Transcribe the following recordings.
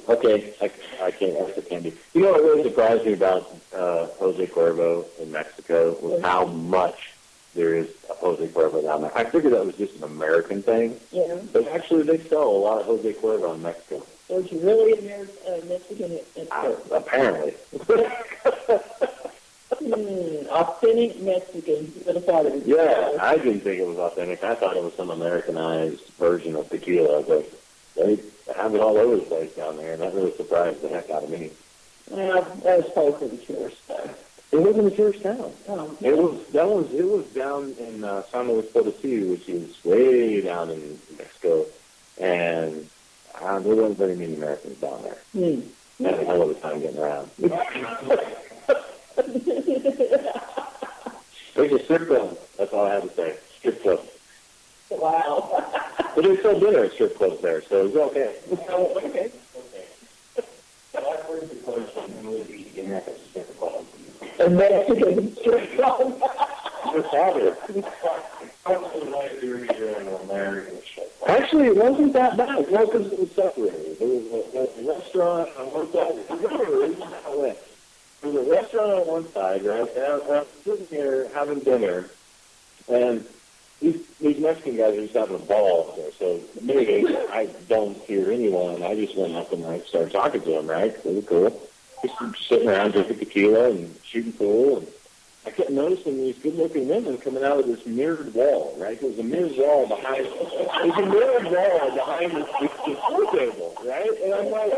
Okay, I can't. I can't do. You know what really surprised me about Jose Cuervo in Mexico was how much there is of Jose Cuervo down there. I figured that was just an American thing. Yeah. But actually, they sell a lot of Jose Cuervo in Mexico. So it's really Mexican apparently. Authentic Mexican. Yeah, I didn't think it was authentic. I thought it was some Americanized version of tequila, but they have it all over the place down there, and that really surprised the heck out of me. Well, that was probably for the tourist stuff. It wasn't a tourist town. Oh, it was down in San Luis Potosí, which is way down in Mexico, and there wasn't very many Americans down there. I had a hell of a time getting around. There's a strip club. That's all I have to say. Strip club. Wow. But they sell dinner at strip clubs there, so it's okay. Oh, okay. Well, I've heard the question would be dinner at a strip club. A Mexican strip club. Just have it. Actually, it wasn't that bad. No, because it was separated. There was a restaurant on one side. There was a restaurant on one side, right? And I was sitting here having dinner, and these Mexican guys are just having a ball there. So me, I don't hear anyone. I just went up and I started talking to them, right? They were cool. Just sitting around drinking tequila and shooting pool, and I kept noticing these good-looking women coming out of this mirrored wall, right? There's a mirrored wall behind. There's a mirrored wall behind the pool table, right? And I'm like,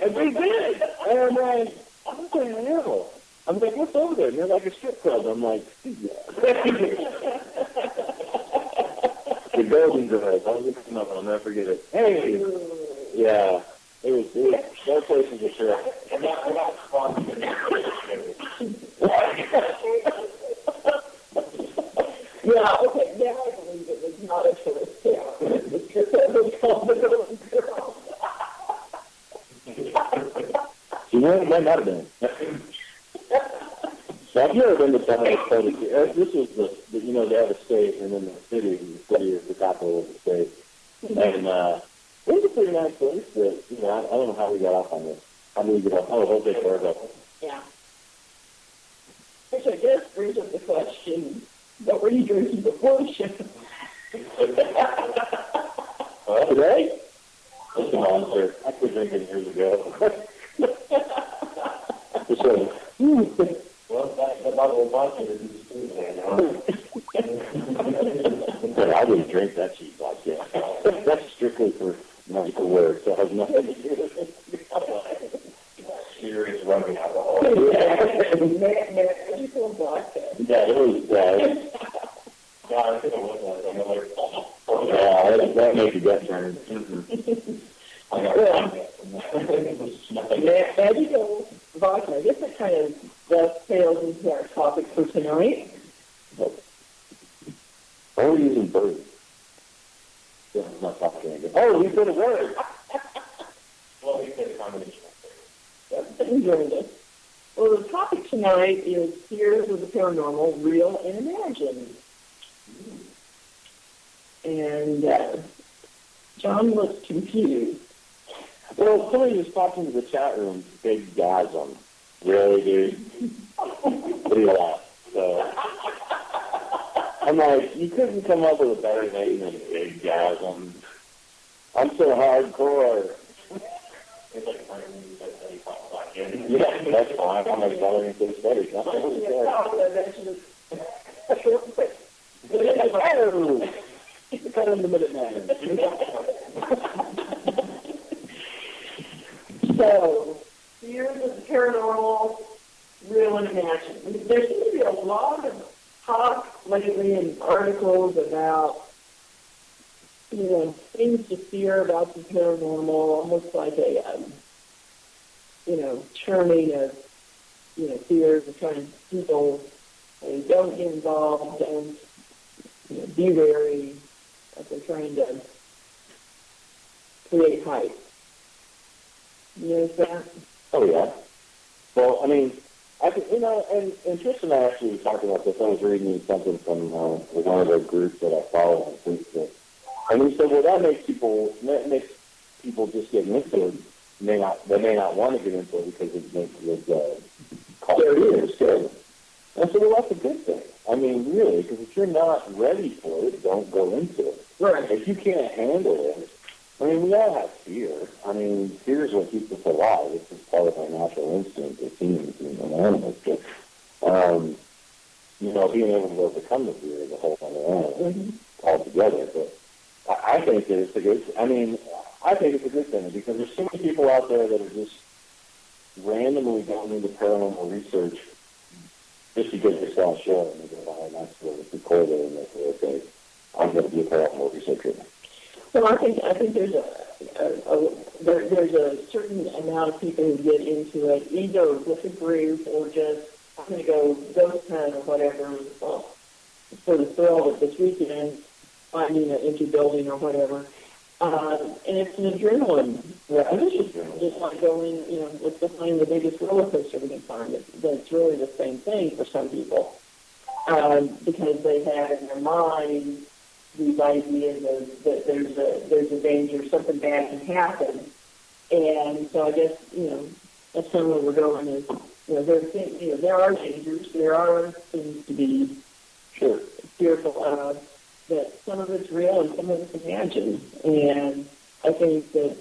and they did, and I'm like, what the hell? I'm like, what's over there? And they're like a strip club. I'm like, the Golden Girls. I was looking them up. I'll never forget it. Hey, yeah. It was that place was a trip. I'm not sponsored. Yeah, okay, now I believe it was not a tourist town. It was called the Golden Girls. You know, it might not have been. So I've never been to San Luis Potosí. This was they have a state, and then the city is the capital of the state. And it was a pretty nice place, but, I don't know how we got off on this. How did we get off? Oh, Jose Cuervo. Yeah. Which I guess brings up the question, what were you drinking before the show? Well, today? That's a monster. I quit drinking years ago. Well, that bottle of vodka is Tuesday now. I wouldn't drink that cheap like that. That's strictly for medical work, so it has nothing to do with it. Serious rubbing alcohol. Magical vodka. Yeah, it was, yeah, I think it was like, yeah, that makes you gut turn. I got magical vodka. I guess that kind of dovetails into our topic for tonight. Why are we using birds? Yeah, I'm not talking again. Oh, we said a word. Well, we said a combination of birds. Enjoying this. Well, the topic tonight is fears of the paranormal, real and imagined. And John looks confused. Well, somebody just popped into the chat room, big gasm. Really, dude? Pretty lot. So, I'm like, you couldn't come up with a better name than big gasm. I'm so hardcore. It's like yeah, that's fine. I'm like following into the study. Cut in the minute man. So, fears of the paranormal, real and imagined. There seems to be a lot of talk lately in articles about, things to fear about the paranormal, almost like a, churning of, fears of trying people, don't get involved, don't, be wary, as they're trying to create hype. You notice that? Oh, yeah. Well, I mean, and Tristan and I actually were talking about this. I was reading something from one of the groups that I follow on Facebook. And he said, well, that makes people just get into it. They may not want to get into it because it makes it cost years. And I said, well, that's a good thing. I mean, really, because if you're not ready for it, don't go into it. Right. If you can't handle it, I mean, we all have fear. I mean, fear is what keeps us alive. It's just part of our natural instinct, it seems, in animals. But, being able to overcome the fear is a whole other animal altogether. But I think that it's a good. I think it's a good thing because there's so many people out there that are just randomly going into paranormal research just because they saw a show and they go, "Oh, that's where it's recorded," and they say, "Okay, I'm going to be a paranormal researcher." Well, I think there's a certain amount of people who get into it either with a group or just I'm going to go ghost hunt or whatever for the thrill of this weekend, finding an empty building or whatever. And it's an adrenaline rush, just like going, let's go find the biggest roller coaster we can find. That's really the same thing for some people because they have in their mind these ideas of that there's a danger, something bad can happen. And so I guess, that's kind of where we're going is, there are dangers, there are things to be fearful of, that some of it's real and some of it's imagined. And I think that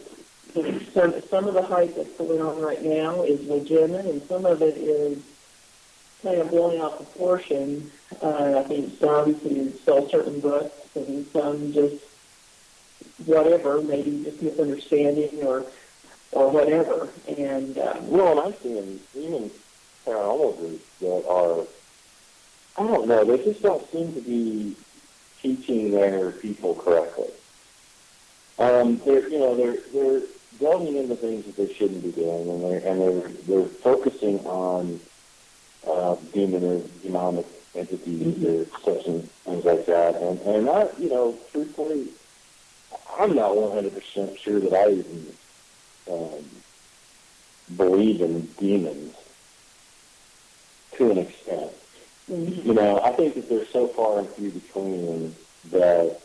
some of the hype that's going on right now is legitimate and some of it is kind of blowing out proportion. I think some to sell certain books and some just whatever, maybe just misunderstanding or whatever. And and I'm seeing even paranormal groups that are, I don't know, they just don't seem to be teaching their people correctly. They're delving into things that they shouldn't be doing, and they're focusing on demonic entities or such and things like that. And I, truthfully, I'm not 100% sure that I even believe in demons to an extent. I think that they're so far and few between that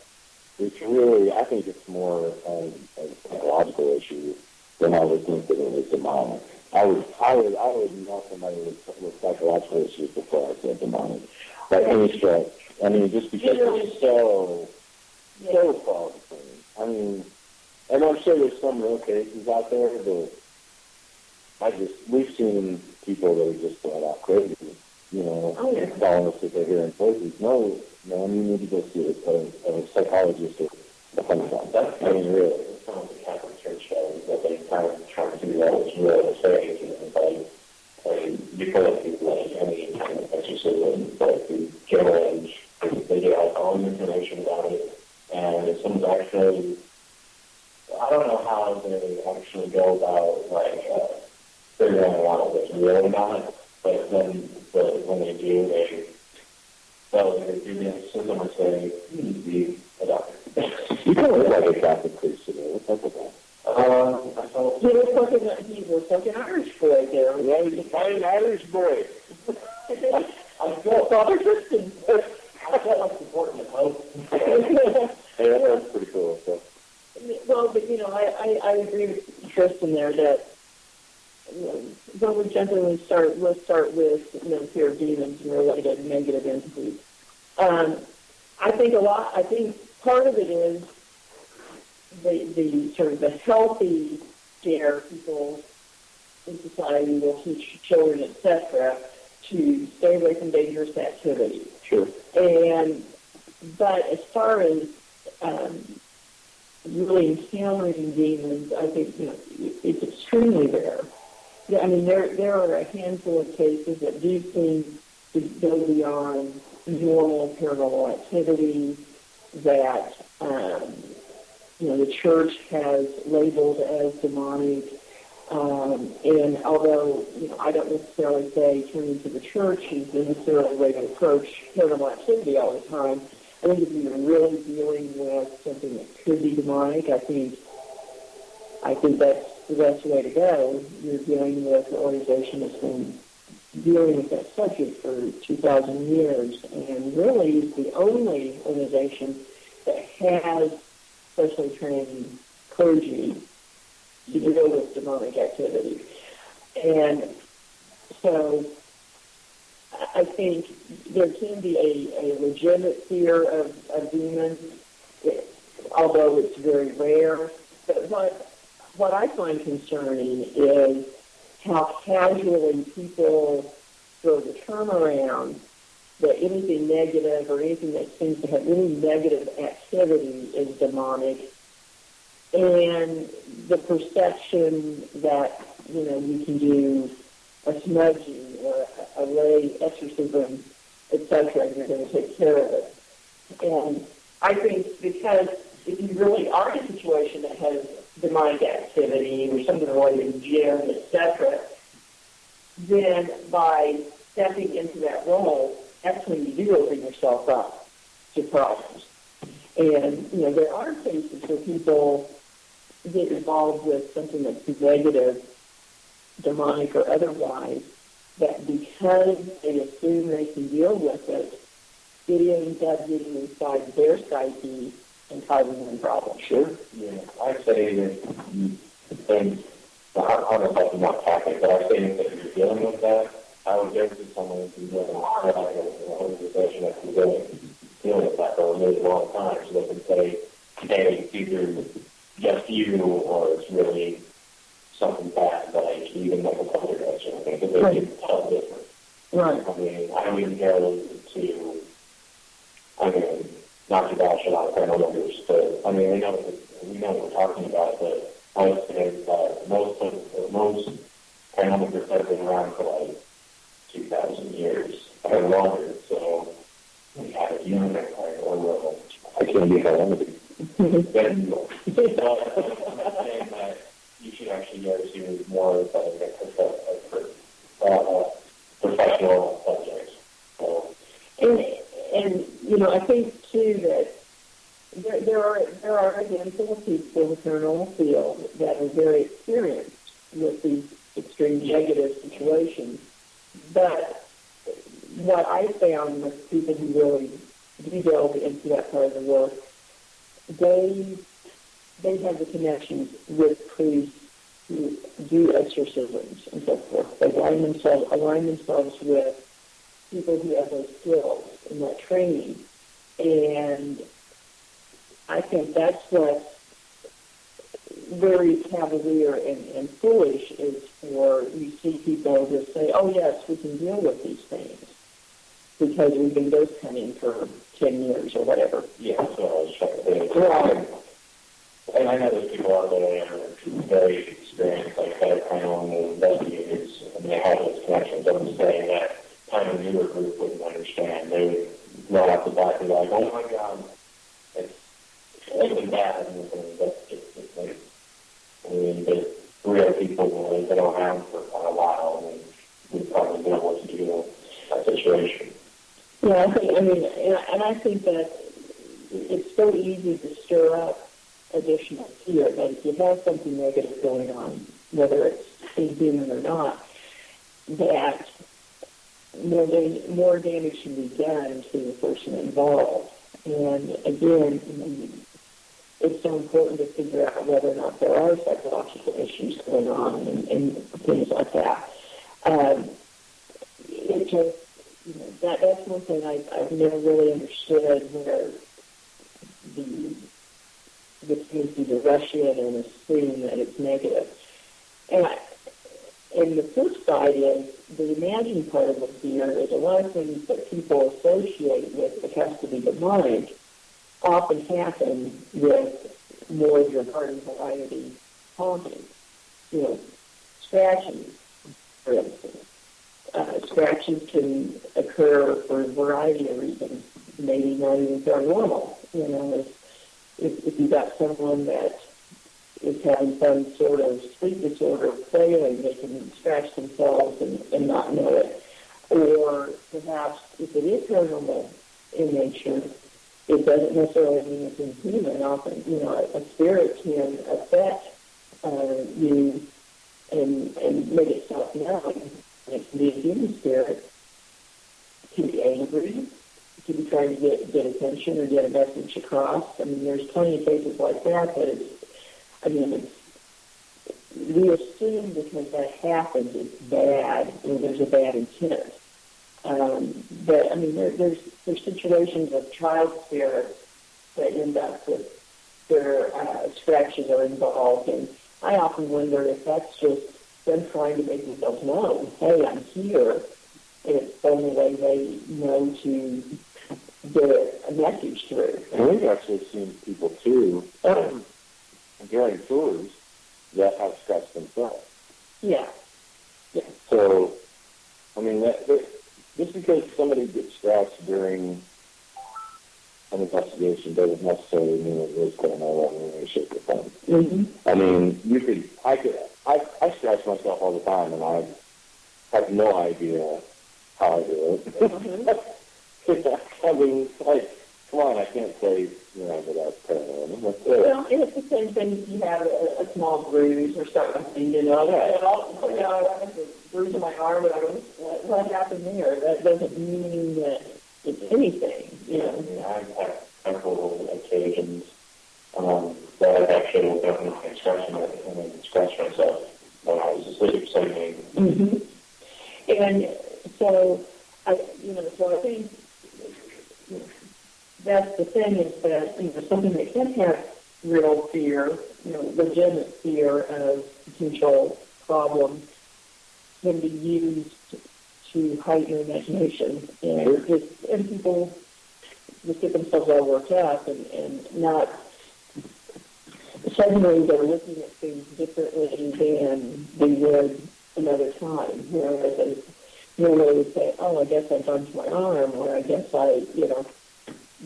it's really, I think it's more a psychological issue than I would think that it is demonic. I would know somebody with psychological issues before I said demonic. Like any stretch. I mean, just because it's so far between. I mean, and I'm sure there's some real cases out there, but we've seen people that are just flat out crazy, telling us that they're hearing voices. No, you need to go see a psychologist or something like that. I mean, really. Some of the Catholic Church shows that they kind of try to do that, which is really saying, because people like any kind of exorcism, but the general age, they get all the information about it, and if someone's actually, I don't know how they actually go about, figuring out what's real about it, but when they do, they do the exorcism and say, you need to be a doctor. You don't look like a Catholic priest today. What's up with that? He looks like an Irish boy there. Yeah, he's an Irish boy. I feel Father Christian. I felt like supporting the Pope. Yeah, that's pretty cool. So. Well, but I agree with Tristan there that when we gently let's start with fear of demons and related negative entities. I think part of it is the sort of the healthy scare people in society will teach children, etc., to stay away from dangerous activity. Sure. But as far as really encountering demons, I think it's extremely rare. Yeah, I mean there are a handful of cases that do seem to go beyond normal paranormal activity that the church has labeled as demonic. And although I don't necessarily say turning to the church is necessarily the way to approach paranormal activity all the time, I think if you're really dealing with something that could be demonic, I think that's the best way to go. You're dealing with an organization that's been dealing with that subject for 2,000 years, and really is the only organization that has especially trained clergy to deal with demonic activity. And so I think there can be a legitimate fear of demons, although it's very rare. But what I find concerning is how casually people throw the term around that anything negative or anything that seems to have any negative activity is demonic, and the perception that, you can do a smudging or a lay exorcism, etc., and you're going to take care of it. And I think because if you really are in a situation that has demonic activity or something related to gin, etc., then by stepping into that role, that's when you do open yourself up to problems. And, there are cases where people get involved with something that's negative, demonic or otherwise, that because they assume they can deal with it, it ends up getting inside their psyche and causing them problems. Sure. Yeah. I say that things, I don't know if I'm not talking, but I say that if you're dealing with that, I would go to someone who's dealing with an organization that's been dealing with that for a really long time, so they can say, hey, it's either just you or it's really something bad, like even like a poltergeist or something, because they can tell different. Right. I mean, I don't even go to, not to bash a lot of paranormal groups, but we know what we're talking about, but I would say that most paranormal groups have been around for like 2,000 years or longer, so we have a unit or I can't be how long it is. I'm saying that you should actually go to more of a professional subjects. So. And I think too that there are a handful of people in the paranormal field that are very experienced with these extreme negative situations. But what I found with people who really do delve into that part of the work, they have the connections with priests who do exorcisms and so forth. They align themselves with people who have those skills and that training. And I think that's what's very cavalier and foolish is for you see people just say, oh, yes, we can deal with these things because we've been ghost hunting for 10 years or whatever. Yeah, that's what I was trying to say. Right. And I know there's people out there that are very experienced, like paranormal investigators, and they have those connections. I'm saying that kind of newer group wouldn't understand. They would roll out the back and be like, oh my God, it's really bad. And that's just like, but real people, they don't have for quite a while, and we probably know what to do with that situation. Yeah, I think that it's so easy to stir up additional fear that if you have something negative going on, whether it's human or not, that more damage can be done to the person involved. And again, it's so important to figure out whether or not there are psychological issues going on and things like that. It just, that's one thing I've never really understood, where the tendency to rush in and assume that it's negative. And the flip side is the imagining part of the fear is a lot of things that people associate with the custody of mind often happen with more of your garden variety haunting. Scratching, for instance. Scratches can occur for a variety of reasons, maybe not even paranormal. If you've got someone that is having some sort of sleep disorder failing, they can scratch themselves and not know it. Or perhaps if it is paranormal in nature, it doesn't necessarily mean it's inhuman. Often, a spirit can affect you and make itself known. It can be a human spirit. It can be angry. to be trying to get attention or get a message across. I mean, there's plenty of cases like that, but we assume because that happens, it's bad, or there's a bad intent. But I mean, there's situations of child spirits that end up with their scratches are involved, and I often wonder if that's just them trying to make themselves known. Hey, I'm here. It's the only way they know to get a message through. And we've actually seen people too during tours that have scratched themselves. Yeah. So, I mean, just because somebody gets scratched during an investigation doesn't necessarily mean it was going on in any shape or form. Mm-hmm. I mean, I scratch myself all the time, and I have no idea how I do it. Mm-hmm. I mean, like, come on, I can't say, that that's paranormal. Well, and it's the same thing if you have a small bruise or something, Yeah. I have a bruise on my arm, and I go, what happened there? That doesn't mean that it's anything, I've had several occasions that I actually woke up and scratched myself when I was asleep, sleeping. Mm-hmm. And so I think that's the thing is that something that can have real fear, legitimate fear of potential problems, can be used to heighten your imagination, and people just get themselves all worked up and not suddenly they're looking at things differently than they would another time. Whereas they normally would say, "Oh, I guess I bumped my arm," or "I guess I,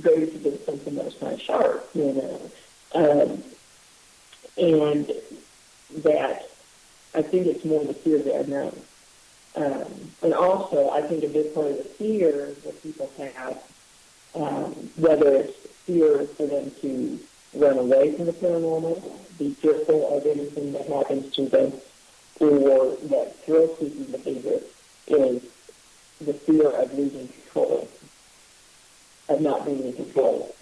grazed against something that was kind of sharp," and that I think it's more the fear of the unknown. And also, I think a big part of the fear that people have, whether it's fear for them to run away from the paranormal, be fearful of anything that happens to them, or that thrill-seeking behavior, is the fear of losing control, of not being in control.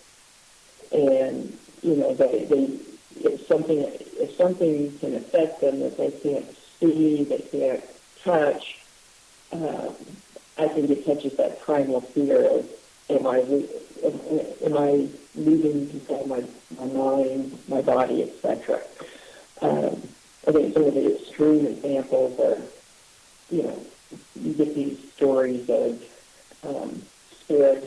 And, if something can affect them that they can't see, they can't touch, I think it touches that primal fear of, am I losing control of my mind, my body, etc. I think some of the extreme examples are, you get these stories of spirits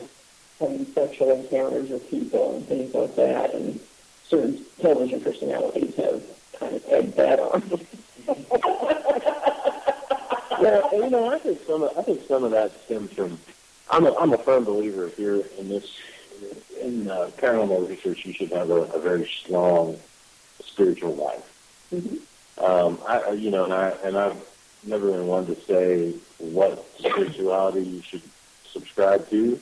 having sexual encounters with people and things like that, and certain television personalities have kind of egged that on. Yeah, I think some of that stems from. I'm a firm believer here in paranormal research. You should have a very strong spiritual life. Mm-hmm. I've never been one to say what spirituality you should subscribe to.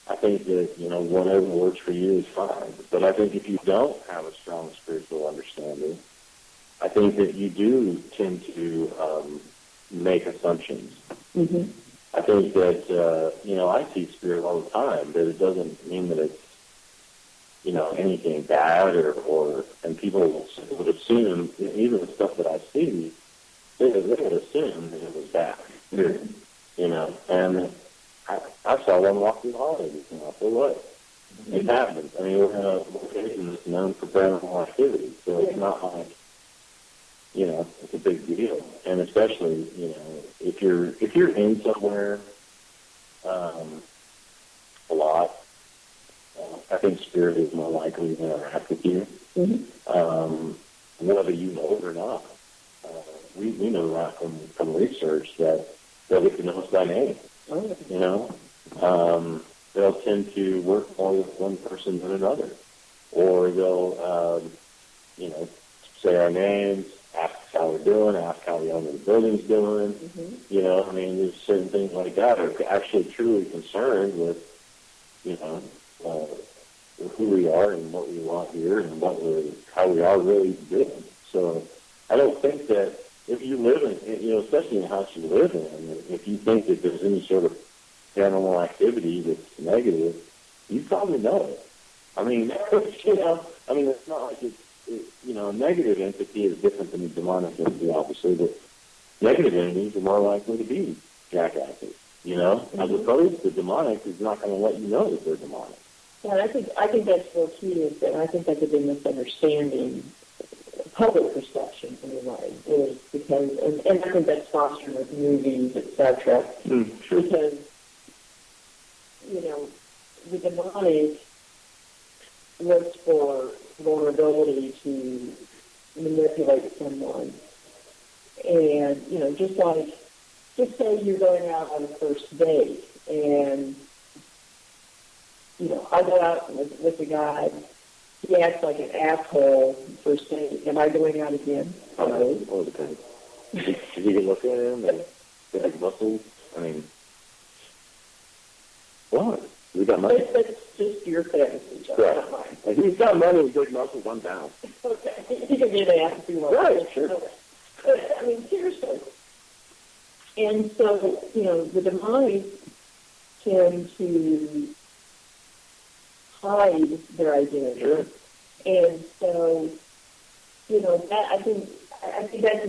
I think that whatever works for you is fine. But I think if you don't have a strong spiritual understanding, I think that you do tend to make assumptions. Mm-hmm. I think that, I see spirit all the time, but it doesn't mean that it's, anything bad and people would assume, even the stuff that I see, they would assume that it was bad, and I saw one walk through the hallway, so what? It happens. I mean, we're in a location that's known for paranormal activity, so it's not like, it's a big deal. And especially, if you're in somewhere a lot, I think spirit is more likely to interact with you, whether you know it or not. We know that from research that they'll get to know us by name. They'll tend to work more with one person than another, or they'll, say our names, ask how we're doing, ask how the owner of the building's doing. Mm-hmm. There's certain things like that are actually truly concerned with, who we are and what we want here and how we are really doing. So I don't think that if you live in, especially in the house you live in, if you think that there's any sort of paranormal activity that's negative, you probably know it. I mean, it's not like a negative entity is different than a demonic entity, obviously, but negative entities are more likely to be jackasses, as opposed to demonic is not going to let you know that they're demonic. Yeah, I think that's what key is, and I think that's a big misunderstanding, public perception anyway, is because, and I think that's fostered with movies, etc. Sure. Because, the demonic looks for vulnerability to manipulate someone. And, just say you're going out on a first date, and, I go out with a guy, he acts like an asshole first date. Am I going out again? No. All depends. If you can look at him and get his muscles, what? We got money? That's just your fantasy, John. Right. If he's got money and big muscles, I'm down. Okay. He can be an ass if you want. Right, sure. Okay. But, seriously. And so, the demonic tend to hide their identity. Sure. And so, I think that's a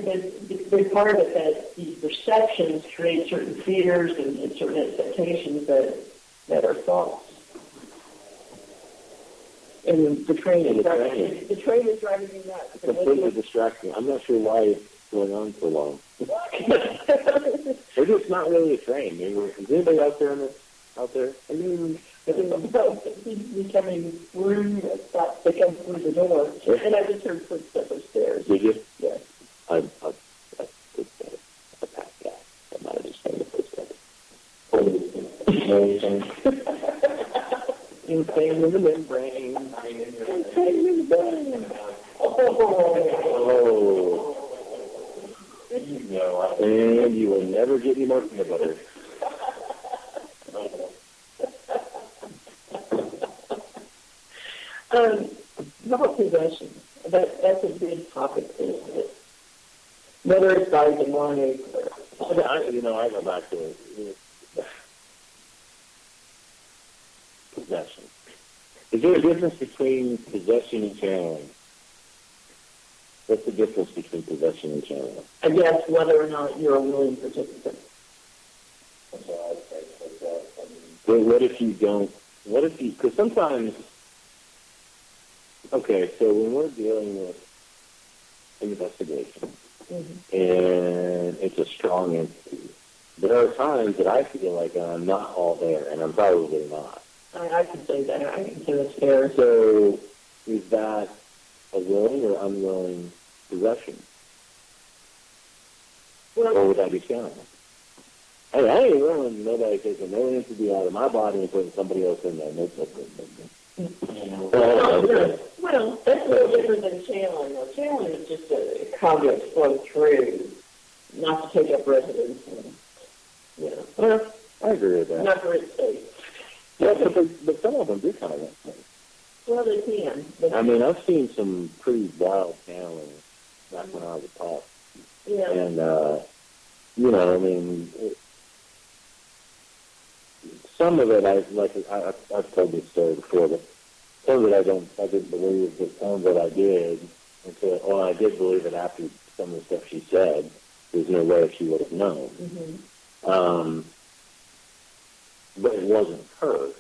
big part of it, that these perceptions create certain fears and certain expectations that are false. And the train is driving me nuts. It's completely distracting. I'm not sure why it's going on so long. Maybe it's not really a train. Maybe is anybody out there? He's becoming rude and stopped to come through the door. Sure. And I just heard footsteps upstairs. Did you? Yes. I passed that. I might have just heard the footsteps. Insane in the membrane. Insane in the brain. Oh. And you will never get any more peanut butter. How about possession? That's a big topic, isn't it? Whether it's by demonic or... I go back to possession. Is there a difference between possession and channeling? What's the difference between possession and channeling? I guess whether or not you're a willing participant. But what if you don't? Because sometimes... Okay, so when we're dealing with investigation, and it's a strong entity, there are times that I feel like I'm not all there, and I'm probably not. I can say that. I can say that's fair. So is that a willing or unwilling possession? Well, or would that be channeling? Hey, I ain't willing nobody taking no entity out of my body and putting somebody else in there. Nope. Well, that's a little different than channeling. Well, channeling is just a conduit flow through, not to take up residence. Well, I agree with that. Not for its sake. Yeah, but some of them do kind of that thing. Well, they can. I've seen some pretty wild channeling back when I was a pup. Yeah. And, some of it, I've told this story before, but some of it I didn't believe, but some of it I did. I did believe it after some of the stuff she said. There's no way she would have known. Mm-hmm. But it wasn't her.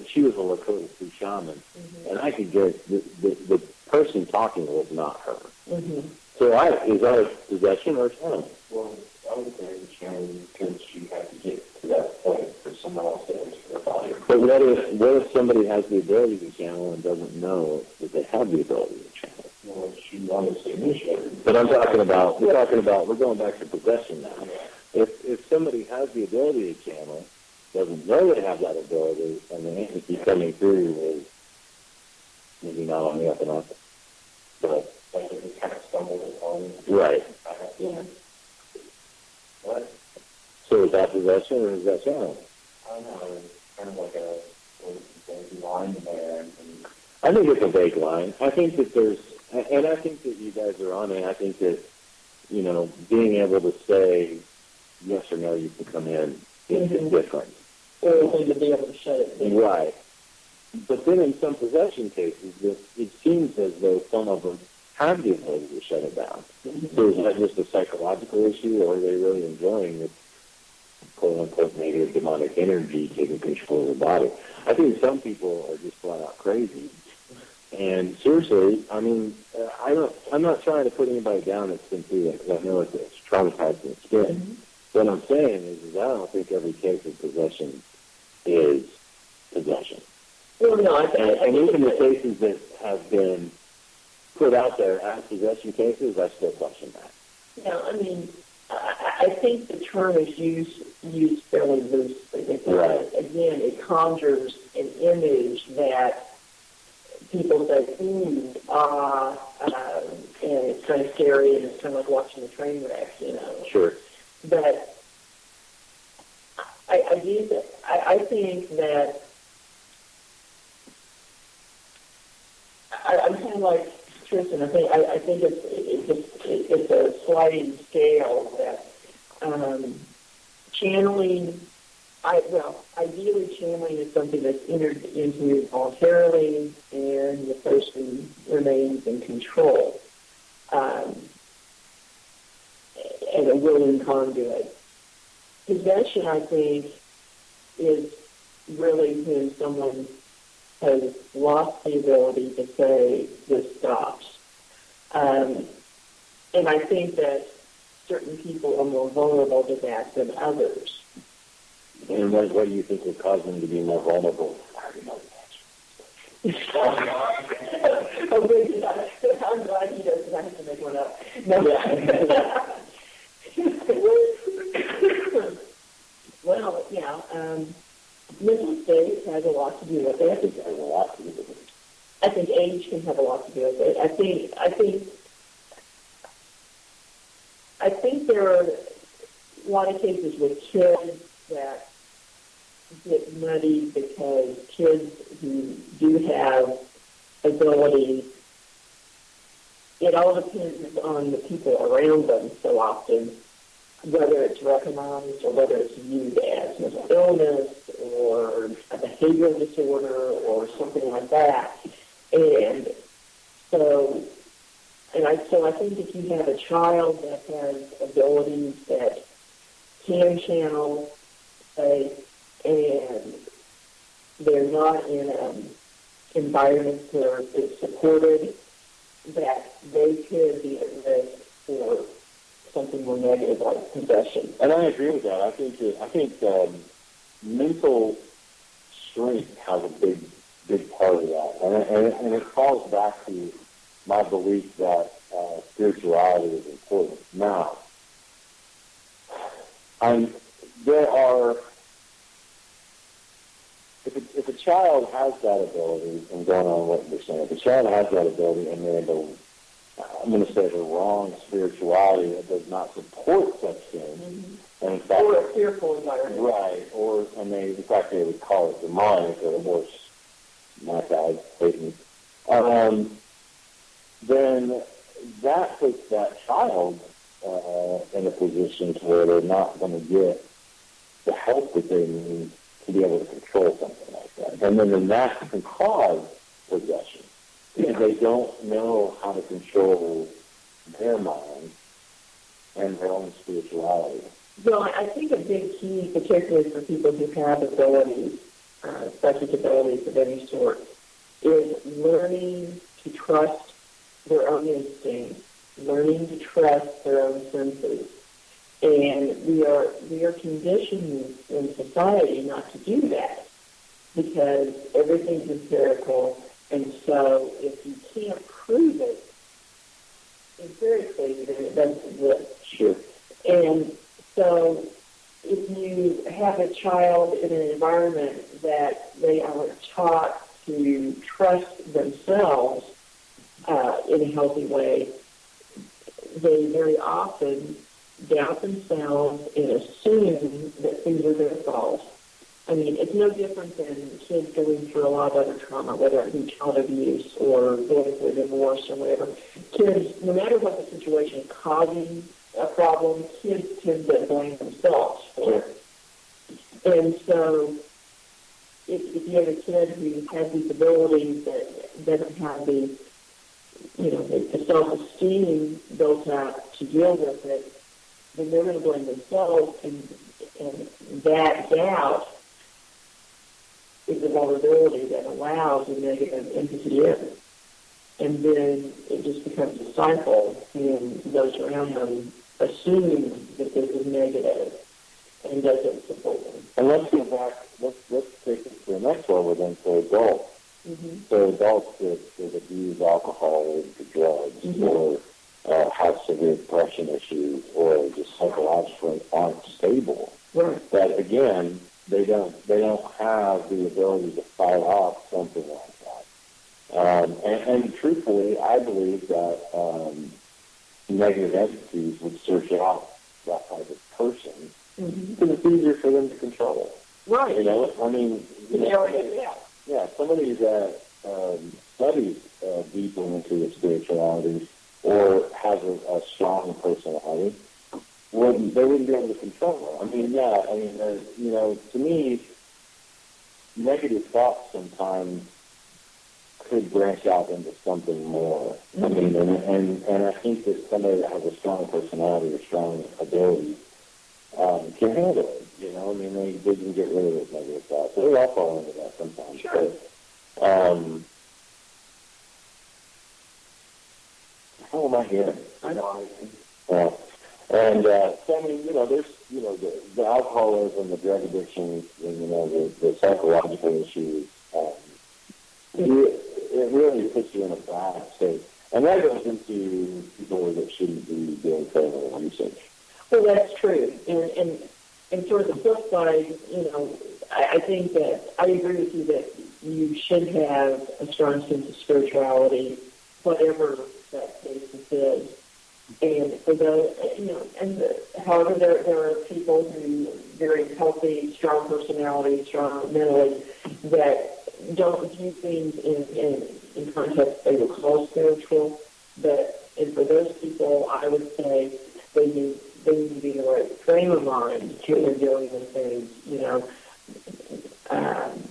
She was a Lakota shaman, and I could get the person talking was not her. Mm-hmm. So is that a possession or a channeling? Well, I would say it's channeling because she had to get to that point for someone else to enter her body. But what if somebody has the ability to channel and doesn't know that they have the ability to channel? Well, she obviously initiated. But we're going back to possession now. If somebody has the ability to channel, doesn't know they have that ability, and the entity coming through is maybe not on the up and up. But like if it kind of stumbled upon. Right. Yeah. What? So is that possession or is that channeling? I don't know. It's kind of like a line there. I think it's a vague line. I think that I think that you guys are on it. I think that, being able to say yes or no, you can come in is different. Or only to be able to shut it down. Right. But then in some possession cases, it seems as though some of them have the ability to shut it down. Mm-hmm. So is that just a psychological issue, or are they really enjoying this quote-unquote negative demonic energy taking control of the body? I think some people are just flat out crazy. And seriously, I mean, I'm not trying to put anybody down that's been through that, because I know it's traumatizing skin. Mm-hmm. What I'm saying is I don't think every case of possession is possession. Well, no, and even the cases that have been put out there as possession cases, I still question that. Yeah, I mean, I think the term is used fairly loosely. Right. Again, it conjures an image that people say, and it's kind of scary, and it's kind of like watching a train wreck, you know. Sure. But I think that I'm kind of like Tristan. I think it's a sliding scale that channeling. Ideally, channeling is something that's entered into voluntarily, and the person remains in control, and a willing conduit. Possession, I think, is really when someone has lost the ability to say, this stops. And I think that certain people are more vulnerable to that than others. And what do you think would cause them to be more vulnerable? I already know the answer. I'm glad he does, because I have to make one up. No. Well, yeah, mental state has a lot to do with it. It has a lot to do with it. I think age can have a lot to do with it. I think there are a lot of cases with kids that get muddied because kids who do have abilities, it all depends on the people around them so often, whether it's recognized or whether it's viewed as mental illness or a behavioral disorder or something like that. And so I think if you have a child that has abilities that can channel, say, and they're not in an environment where it's supported, that they could be at risk for something more negative like possession. And I agree with that. I think mental strength has a big part of that, and it falls back to my belief that spirituality is important. Now, there are, if a child has that ability, and going on what you're saying, if a child has that ability and they're in I'm going to say the wrong spirituality that does not support such things, mm-hmm. and in fact, or a fearful environment, right? In fact, they would call it demonic, or worse, my God, Satan. Then that puts that child in a position to where they're not going to get the help that they need to be able to control something like that. And then that can cause possession, because they don't know how to control their mind and their own spirituality. Well, I think a big key, particularly for people who have abilities, psychic abilities of any sort, is learning to trust their own instincts, learning to trust their own senses. And we are conditioned in society not to do that, because everything's empirical, and so if you can't prove it empirically, then it doesn't exist. Sure. And so if you have a child in an environment that they are taught to trust themselves in a healthy way, they very often doubt themselves and assume that things are their fault. I mean, it's no different than kids going through a lot of other trauma, whether it be child abuse or going through a divorce or whatever. Kids, no matter what the situation is causing a problem, kids tend to blame themselves for it. And so if you have a kid who has these abilities that doesn't have the, the self-esteem built up to deal with it, then they're going to blame themselves, and that doubt is the vulnerability that allows a negative entity in. And then it just becomes a cycle, and those around them assume that this is negative and doesn't support them. And let's go back, let's take it to the next level then for adults. Mm-hmm. So adults that abuse alcohol or drugs, mm-hmm. or have severe depression issues, or just psychologically aren't stable. Right. That again, they don't have the ability to fight off something like that. And truthfully, I believe that negative entities would search out that type of person, mm-hmm. because it's easier for them to control. Right. I mean, yeah, somebody that studies deeply into spirituality or has a strong personality, they wouldn't be able to control it. To me, negative thoughts sometimes could branch out into something more. Mm-hmm. And I think that somebody that has a strong personality or strong ability can handle it. They can get rid of those negative thoughts. So we all fall into that sometimes. Sure. But, how am I here? I know. Yeah. And there's the alcoholism, the drug addiction, and the psychological issues. It really puts you in a bad state, and that goes into people that shouldn't be doing criminal usage. Well, that's true, and sort of the flip side, I think that I agree with you that you should have a strong sense of spirituality, whatever that basis is. And for those, however, there are people who very healthy, strong personality, strong mentally, that don't view things in context they would call spiritual. And for those people, I would say they need to be in the right frame of mind when they're dealing with things.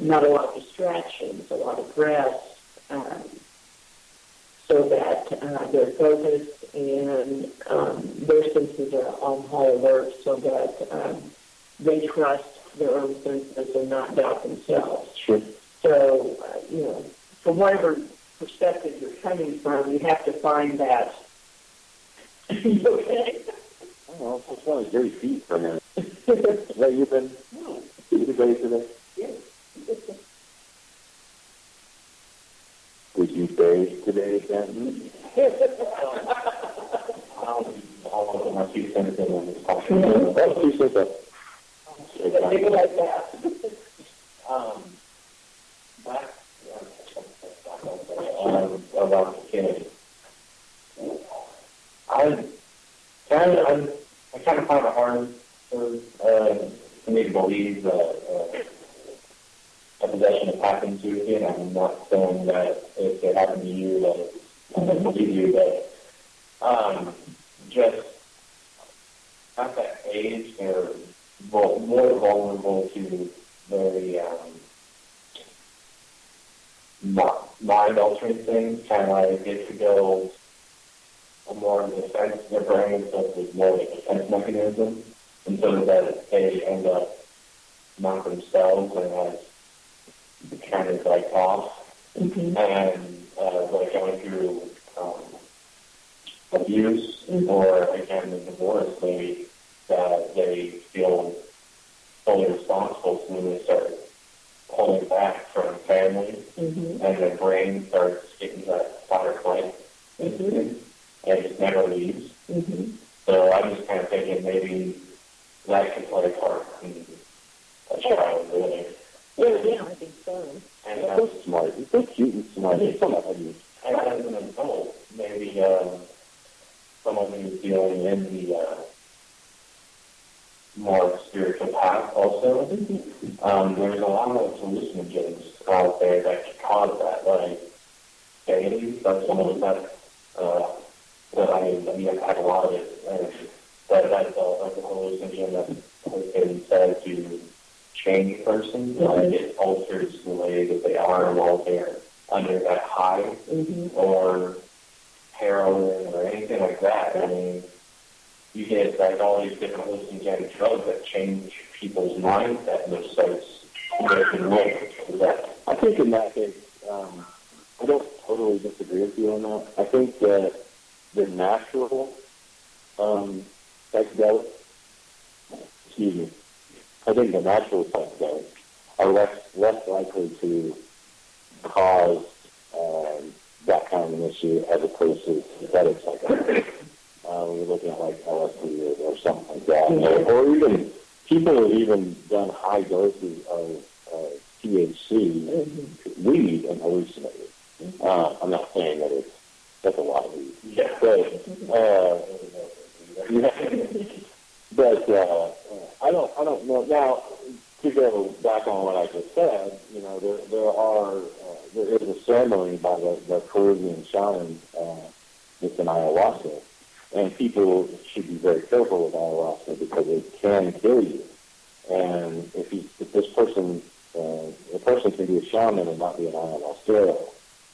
Not a lot of distractions, a lot of rest, so that they're focused and their senses are on high alert, so that they trust their own senses and not doubt themselves. Sure. So, from whatever perspective you're coming from, you have to find that. Okay? I don't know, it's one of dirty feet for a minute. Is that you been? No. You bathe today? Yes. Did you bathe today, Denton? I'll put my 2 cents in on this question. Oh, 2 cents up. Think like that. About the kid. I kind of find it hard for me to believe that a possession has happened to a kid. I'm not saying that if it happened to you, that it's believe you, but just at that age, they're more vulnerable to very mind-altering things, kind of like it could go more in defense of their brain, so it's more like a defense mechanism, and so that they end up not themselves and as kind of like off, mm-hmm. and like going through abuse, or again the divorce, maybe that they feel fully responsible, so when they start pulling back from family, mm-hmm. and their brain starts getting that fight or flight instinct, and it never leaves. Mm-hmm. So I'm just kind of thinking maybe that could play a part in a child, really. Yeah, I think so. And You're so smart. You're so cute and smart. And as an adult, maybe someone who's dealing in the more spiritual path also. There's a lot of hallucinogens out there that can cause that, like daily. That's one of that. I've had a lot of it. That's a hallucinogen that has been said to change a person. Like it alters the way that they are while they're under that high or heroin or anything like that. I mean, you get like all these different hallucinogenic drugs that change people's mindset and it starts making way. I think in that case, I don't totally disagree with you on that. I think that the natural psychedelics, excuse me, I think the natural psychedelics are less likely to cause that kind of an issue as opposed to synthetic psychedelics. When you're looking at like LSD or something like that, or even people have even done high doses of THC, weed, and hallucinated. I'm not saying that that's a lot of weed, but I don't know. Now, to go back on what I just said, you know, there is a ceremony by the Peruvian shamans with an ayahuasca, and people should be very careful with ayahuasca because it can kill you. And if this person, a person can be a shaman and not be an ayahuasquero,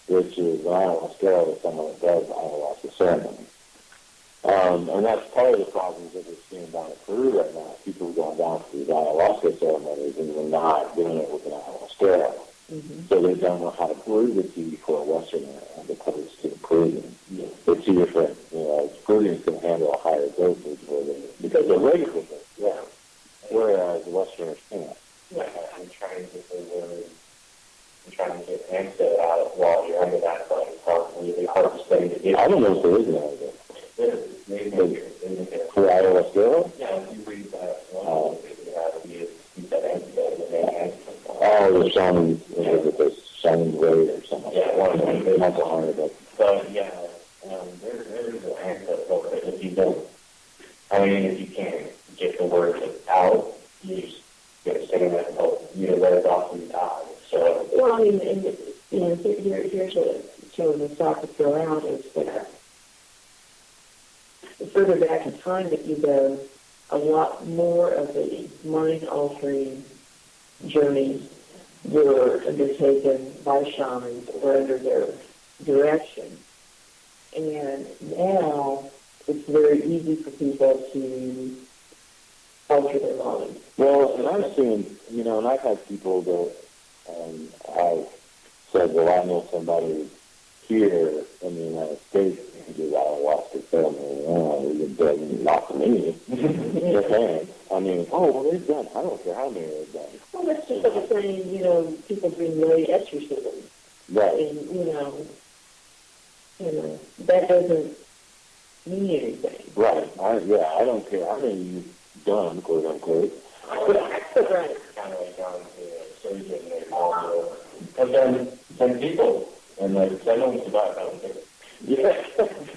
which is an ayahuasquero is someone that does ayahuasca ceremony. And that's part of the problems that we're seeing down in Peru right now. People are going down to these ayahuasca ceremonies and they're not doing it with an ayahuasquero. So they don't know how to brew the tea for a Westerner as opposed to the Peruvian. They're two different, you know, Peruvians can handle a higher dosage because they're raised with it, whereas the Westerners can't. I'm trying to get answer out while you're under that, but it's really hard to study to get. I don't know if there is an answer. Maybe for ayahuasca? Yeah, if you read that, you said antidote. Oh, the shaman, is it the shaman's way or something? Yeah, one of them. Not so hard, but. But yeah, there is an answer for it. If you don't, if you can't get the words out, you just get to say that you let it off and die. So. Well, and here's a sort of a thought to throw out is that the further back in time that you go, a lot more of the mind-altering journeys were undertaken by shamans or under their direction. And now it's very easy for people to alter their mind. Well, and I've seen, and I've had people that I've said, well, I know somebody here in the United States who did ayahuasca ceremony. Oh, you're dead, not for me. Japan. Well, they've done, I don't care how many they've done. Well, that's just like saying, people doing lay exorcisms. Right. And, that doesn't mean anything. Right. I don't care how many you've done, quote unquote. Right. Kind of like going to surgeon and all and then some people, and like someone survived, I don't think. Yeah.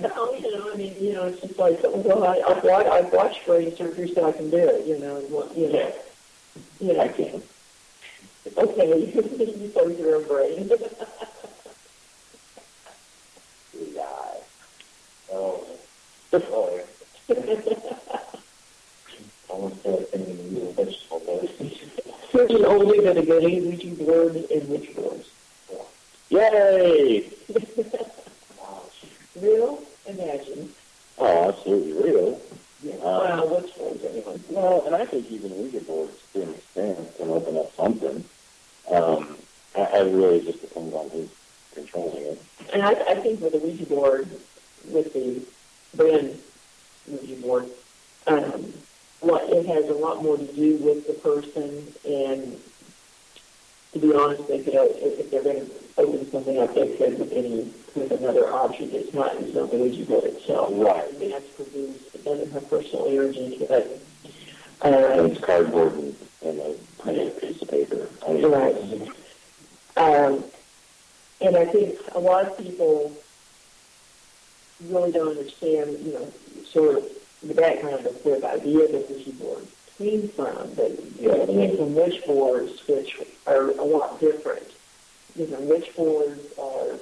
No, it's just like, well, I've watched brain surgery, so I can do it, Yeah. I can. Okay, you close your own brain. Yeah. Oh. Almost thinking you vegetable base. There's only been a good Ouija board and witch boards. Yay! Real? Imagine. Oh, absolutely real. Yeah. Wow, witch boards anyway. Well, and I think even Ouija boards to an extent can open up something. It really just depends on who's controlling it. And I think with the Ouija board, with the brand Ouija board, it has a lot more to do with the person, and to be honest, they could, if they're going to open something up, they could with another object. It's not the Ouija board itself. Right. It's produced. It doesn't have personal energy to it. It's cardboard and a printed piece of paper. Right. And I think a lot of people really don't understand, sort of the background of where the idea of the Ouija board came from. But it came from witch boards, which are a lot different. Witch boards are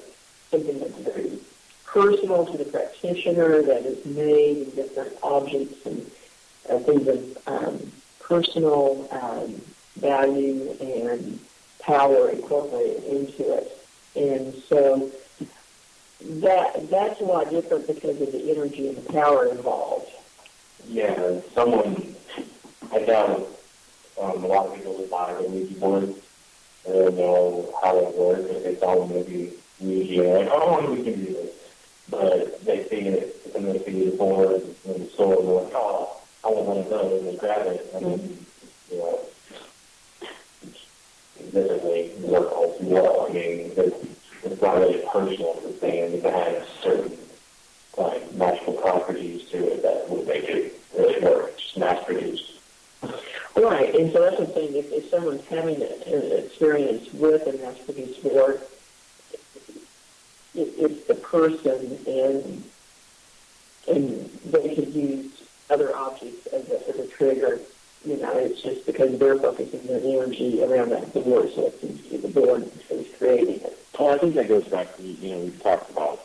something that's very personal to the practitioner, that is made in different objects and things of personal value and power incorporated into it. And so that's a lot different because of the energy and the power involved. Yeah, I doubt a lot of people that buy the Ouija board know how it works. If they saw maybe Ouija, like, oh, we can do this. But they see it, and they see the board in the store, and they're like, oh, I want one of those, and they grab it, and then, visibly work as well. I mean, it's not really personal to saying it has certain magical properties to it that would make it really work, just mass-produced. Right, and so that's the thing. If someone's having an experience with a mass-produced board, it's the person, and they could use other objects as a trigger. It's just because they're focusing their energy around that board, so it seems to be the board who's creating it. Well, I think that goes back to, we've talked about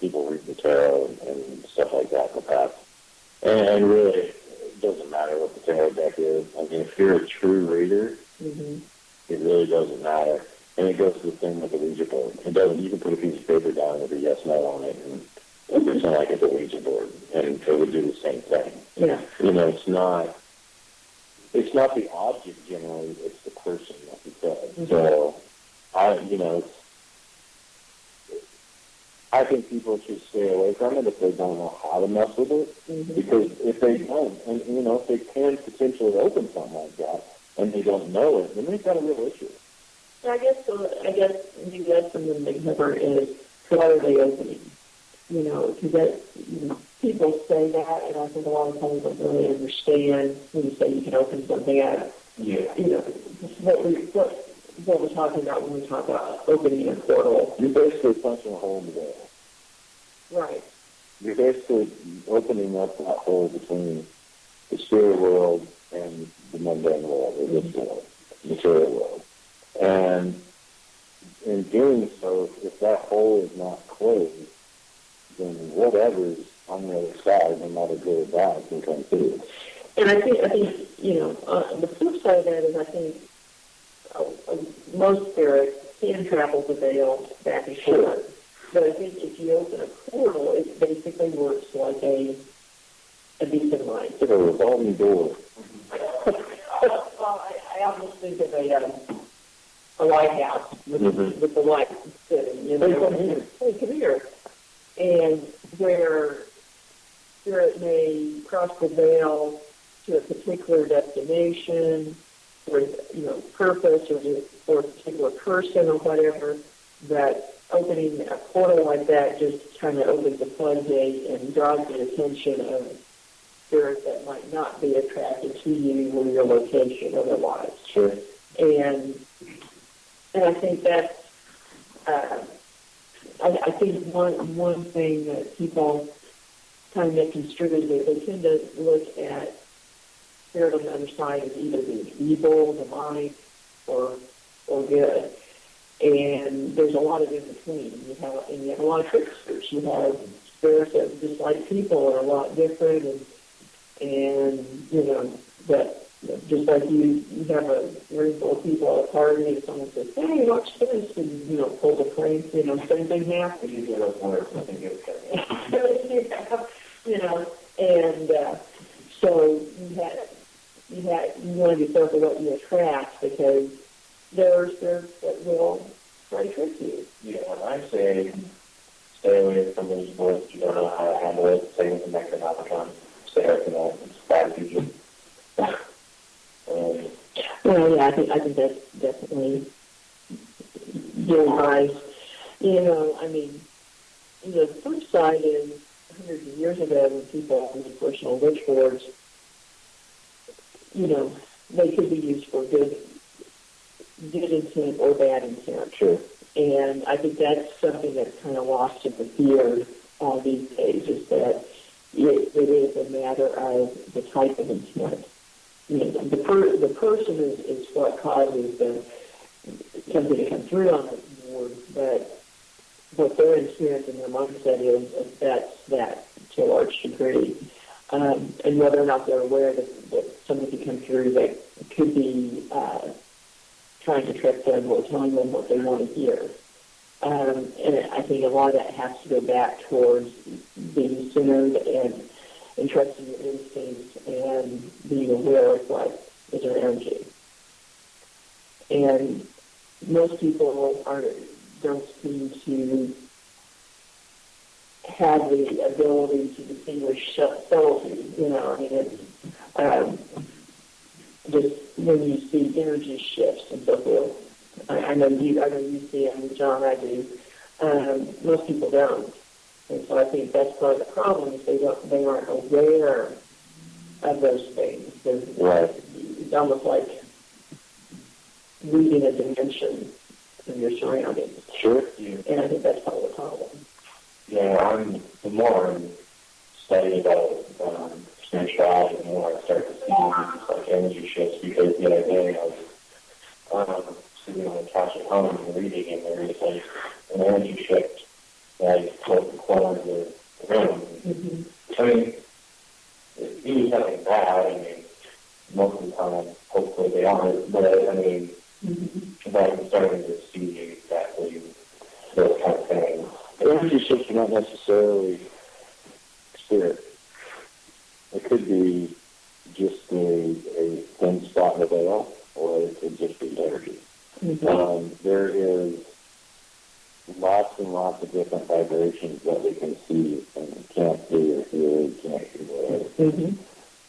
people reading the tarot and stuff like that in the past. And really, it doesn't matter what the tarot deck is. I mean, if you're a true reader, it really doesn't matter. And it goes to the thing with the Ouija board. It doesn't. You can put a piece of paper down with a yes, no on it, and pretend like it's a Ouija board, and it would do the same thing. Yeah. It's not the object generally; it's the person, like you said. So, I think people should stay away from it if they don't know how to mess with it. Because if they don't, and if they can potentially open something like that, and they don't know it, then they've got a real issue. I guess the lesson in the cover is, what are they opening? Because people say that, and I think a lot of times don't really understand when you say you can open something out. Yeah. What we're talking about when we talk about opening a portal. You're basically punching a hole in the wall. Right. You're basically opening up that hole between the spirit world and the mundane world, or this world, material world. And in doing so, if that hole is not closed, then whatever's on the other side, no matter good or bad, can come through. And I think the flip side of that is I think most spirits can travel the veil back and forth. But I think if you open a portal, it basically works like a decent line. It's like a revolving door. I almost think of a lighthouse with the light sitting. Hey, come here. And where spirit may cross the veil to a particular destination, or purpose, or a particular person, or whatever, that opening a portal like that just kind of opens the floodgate and draws the attention of spirits that might not be attracted to you or your location otherwise. Sure. And I think that's, I think one thing that people kind of misconstrue is that they tend to look at spirit on the other side as either being evil, demonic, or good. And there's a lot of in between. You have a lot of tricksters. You have spirits that just like people are a lot different, and that just like you have a room full of people at a party, and someone says, "Hey, watch this," and pull the prank. Same thing happens. You get those words, something good coming. And so you want to be careful what you attract, because there are spirits that will try to trick you. Yeah, I say stay away from those words. You don't know how to handle it. Say with the Necronomicon. Stay away from that. It's bad future. Well, yeah, I think that's definitely good advice. The flip side is hundreds of years ago when people made personal witch boards, they could be used for good intent or bad intent. Sure. And I think that's something that's kind of lost in the field these days, is that it is a matter of the type of intent. The person is what causes something to come through on the board, but what their intent and their mindset is affects that to a large degree. And whether or not they're aware that somebody come through that could be trying to trick them or telling them what they want to hear. And I think a lot of that has to go back towards being centered and trusting your instincts and being aware of what is around you. And most people don't seem to have the ability to distinguish subtlety. You know, I mean, it's just when you see energy shifts and so forth. I know you see them, John. I do. Most people don't, and so I think that's part of the problem. Is they aren't aware of those things. Right. It's almost like reading a dimension of your surroundings. Sure. And I think that's part of the problem. Yeah, the more I'm studying about spirituality, the more I start to see these like energy shifts, because the other day I was sitting on the couch at home and reading, and there is like an energy shift that is close to the corner of the room. Mm-hmm. I mean, it means nothing bad. I mean, most of the time, hopefully they aren't, but I mean, but I'm starting to see exactly those kind of things. Energy shifts are not necessarily spirit. It could be just a thin spot in the veil, or it could just be energy. Mm-hmm. There is lots and lots of different vibrations that we can see and can't do or hear, can't do whatever. Mm-hmm.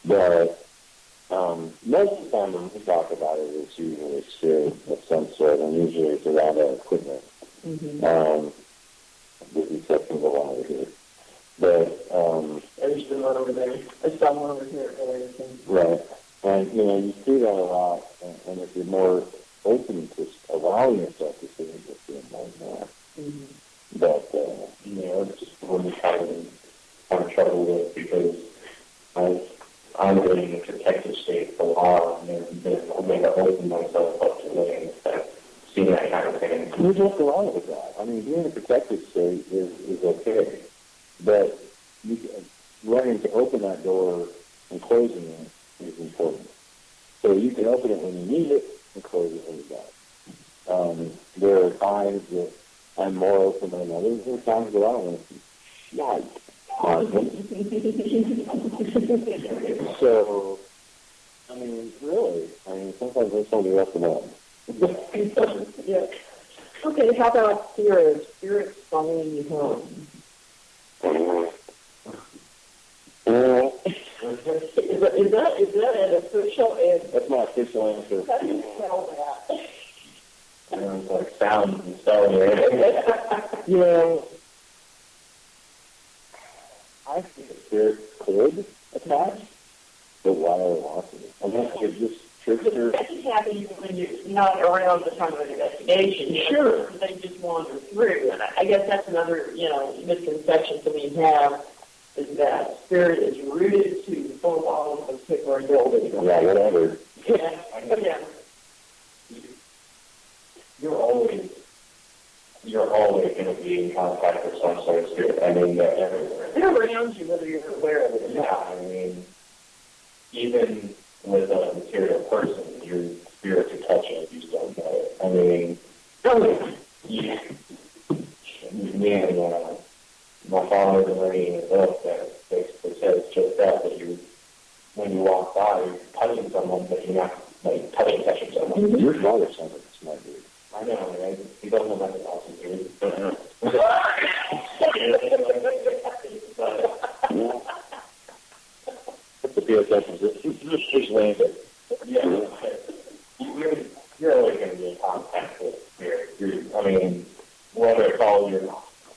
But most of the time when we talk about it, it's usually spirit of some sort, and usually it's around our equipment. Mm-hmm. With the exception of the one over here. But there's the one over there. I saw one over here earlier. Right. And you see that a lot, and if you're more open to allowing yourself to see it, you'll see it more and more. Mm-hmm. But it's just when we have trouble with, because I'm really in a protective state for a while, and then I'm going to open myself up to living seeing that kind of thing. There's nothing wrong with that. I mean, being in a protective state is okay, but learning to open that door and closing it is important. So you can open it when you need it and close it when you don't. There are times that I'm more open than others. There are times that I don't want to see shite. So, I mean, really, sometimes I just want to be left alone. Yeah. Okay, how about spirits? Spirits following you home. Is that an official answer? That's my official answer. How do you tell that? It's like sound and spelling. I think a spirit could attach, but why are they watching it? I mean, it just tricks her. That can happen even when you're not around the time of an investigation. Sure. They just wander through. And I guess that's another, misconception that we have, is that spirit is rooted to the four walls of a particular building. Yeah, whatever. Yeah. You're always going to be in contact with some sort of spirit. I mean, they're everywhere. They're around you whether you're aware of it or not. Yeah, I mean, even with a material person, your spirit to touch it, you just don't know it. I mean, me and my father were reading a book that basically says just that when you walk by, you're touching someone, but you're not touching someone. Mm-hmm. Your father sounds like a smart dude. I know, right? He doesn't know about the awesome dude. That's the PSS. He's landed. Yeah. You're always going to be in contact with spirit. I mean, whether it's all your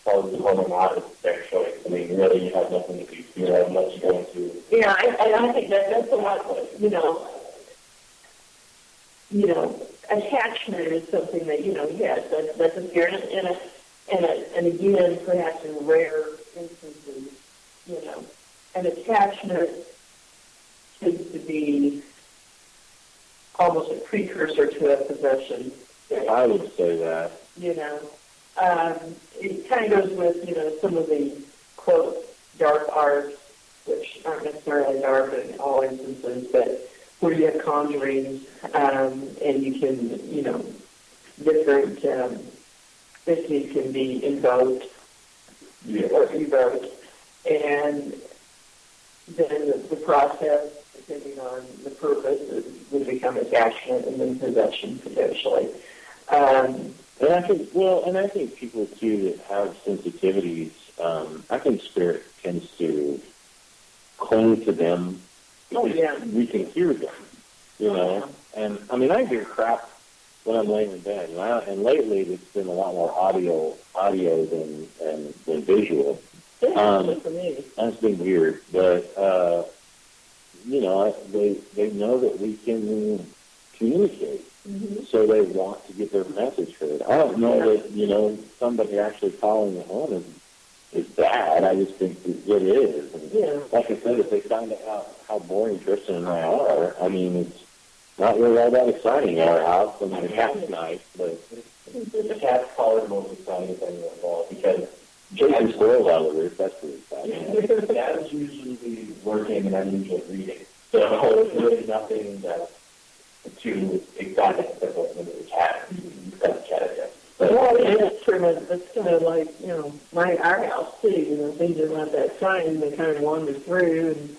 home or not, it's their choice. I mean, really, you have nothing to do. You have much going to. Yeah, I think that's a lot. Attachment is something that yes, that's a spirit, and again, perhaps in rare instances, an attachment tends to be almost a precursor to a possession. I would say that. It kind of goes with, some of the, quote, dark arts, which aren't necessarily dark in all instances, but where you have conjurings, and you can, different entities can be invoked or evoked, and then the process, depending on the purpose, would become attachment and then possession potentially. And I think people too that have sensitivities, I think spirit tends to cling to them. Oh, yeah. We can hear them, And I mean, I hear crap when I'm laying in bed, and lately it's been a lot more audio than visual. For me. That's been weird, but they know that we can communicate, so they want to get their message heard. I don't know that somebody actually calling the home is bad. I just think it is. And like I said, if they find out how boring Tristan and I are, I mean, it's not really all that exciting in our house. I mean, the cat's nice, but the cat's probably the most exciting thing of all, because chasing squirrels out of the roof, that's pretty exciting. Dad is usually working and I'm usually reading. So there's really nothing that's too exciting with the cat. Well, it's kind of like, our house too, things are not that exciting. They kind of wander through and,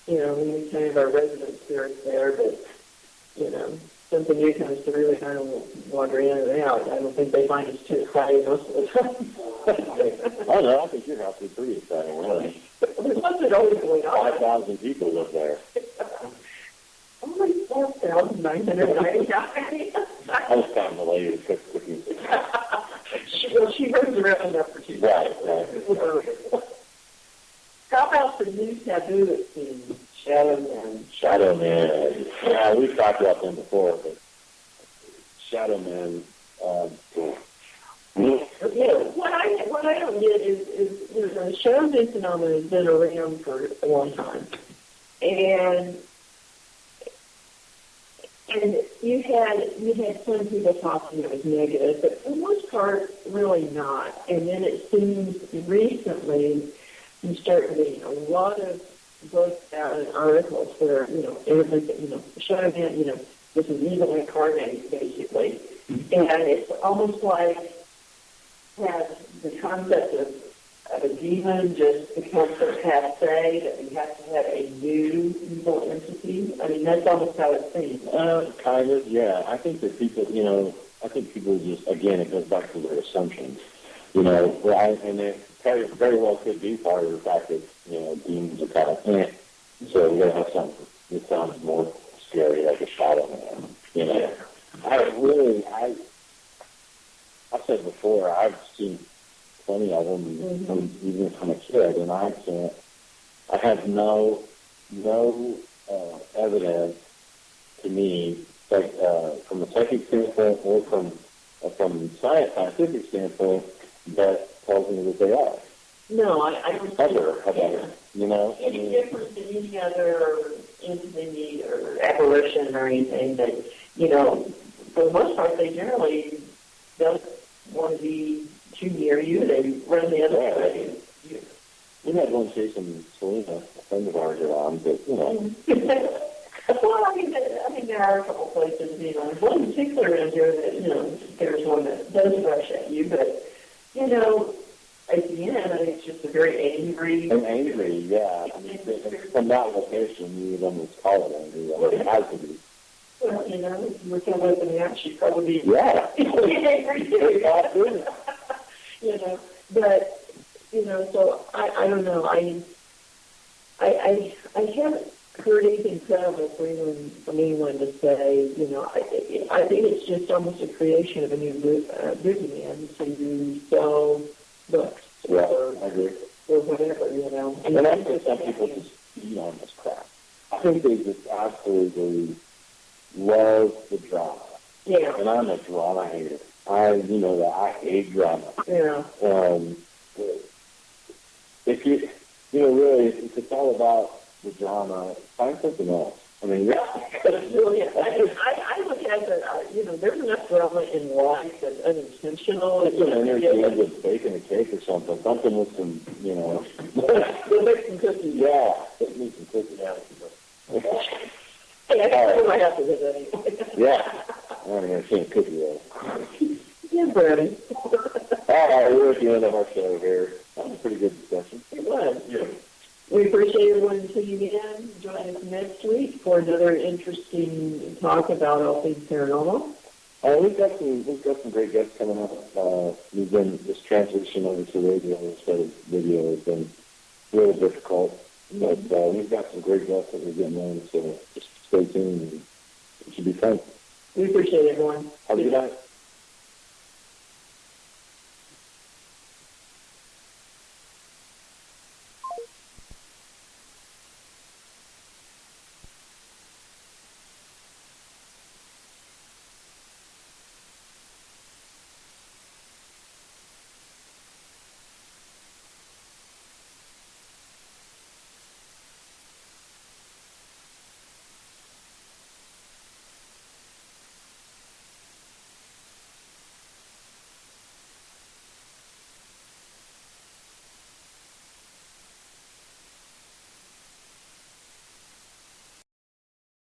we kind of our resident spirits there, but, something new comes to really kind of wander in and out. I don't think they find us too exciting most of the time. Oh, no, I think your house is pretty exciting, really. There's something always going on. 5,000 people live there. Only 4,999. I was kind of the lady that cooks cookies. She runs around enough for two. Right. How about the new taboo it seems? Shadow Man. Yeah, we've talked about them before, but Shadow Man. What I don't get is the Shadow Man phenomenon has been around for a long time, and you had some people talking it was negative, but for the most part, really not. And then it seems recently you start reading a lot of books out and articles where, everything, Shadow Man, this is evil incarnate, basically. And it's almost like has the concept of a demon just becomes a passe, that we have to have a new evil entity. I mean, that's almost how it seems. Kind of, yeah. I think that people, people just, again, it goes back to their assumptions. And it very well could be part of the fact that, demons are kind of, so we're going to have something that sounds more scary, like a Shadow Man. I've said before, I've seen plenty of them, even from a kid, and I have no evidence to me, like from a psychic standpoint or from scientific standpoint, that tells me that they are. No, I don't Ever, any different than any other entity or apparition or anything that, for the most part, they generally don't want to be too near you. They run the other way. We had one chasing Selena, a friend of ours, around, but, Well, I mean, there are a couple places, one in particular around here that, there's one that does rush at you, but, at the end, I think it's just a very angry... yeah. I mean, from that location, you would almost call it angry. It has to be. Well, we're still living out, she'd probably be... Yeah. angry too. But, so I don't know. I haven't heard anything credible from anyone to say, I think it's just almost a creation of a new boogeyman to sell books or whatever, And I think some people just feed on this crap. I think they just absolutely love the drama. Yeah. And I'm a drama hater. I hate drama. Yeah. If you, really, if it's all about the drama, find something else. I mean, I look at it, there's enough drama in life that's unintentional. It's an energy with baking a cake or something with some, We'll make some cookies. Yeah, make some cookies. Hey, I guess I have to visit anyway. Yeah. I want to get a cookie though. Yeah, Brady. All right, we're at the end of our show here. That was a pretty good discussion. It was. Yeah. We appreciate everyone tuning in. Join us next week for another interesting talk about all things paranormal. We've got some great guests coming up. We've been this transition over to radio instead of video has been really difficult, but we've got some great guests that we're getting on. So just stay tuned. And it should be fun. We appreciate everyone. Have a good night.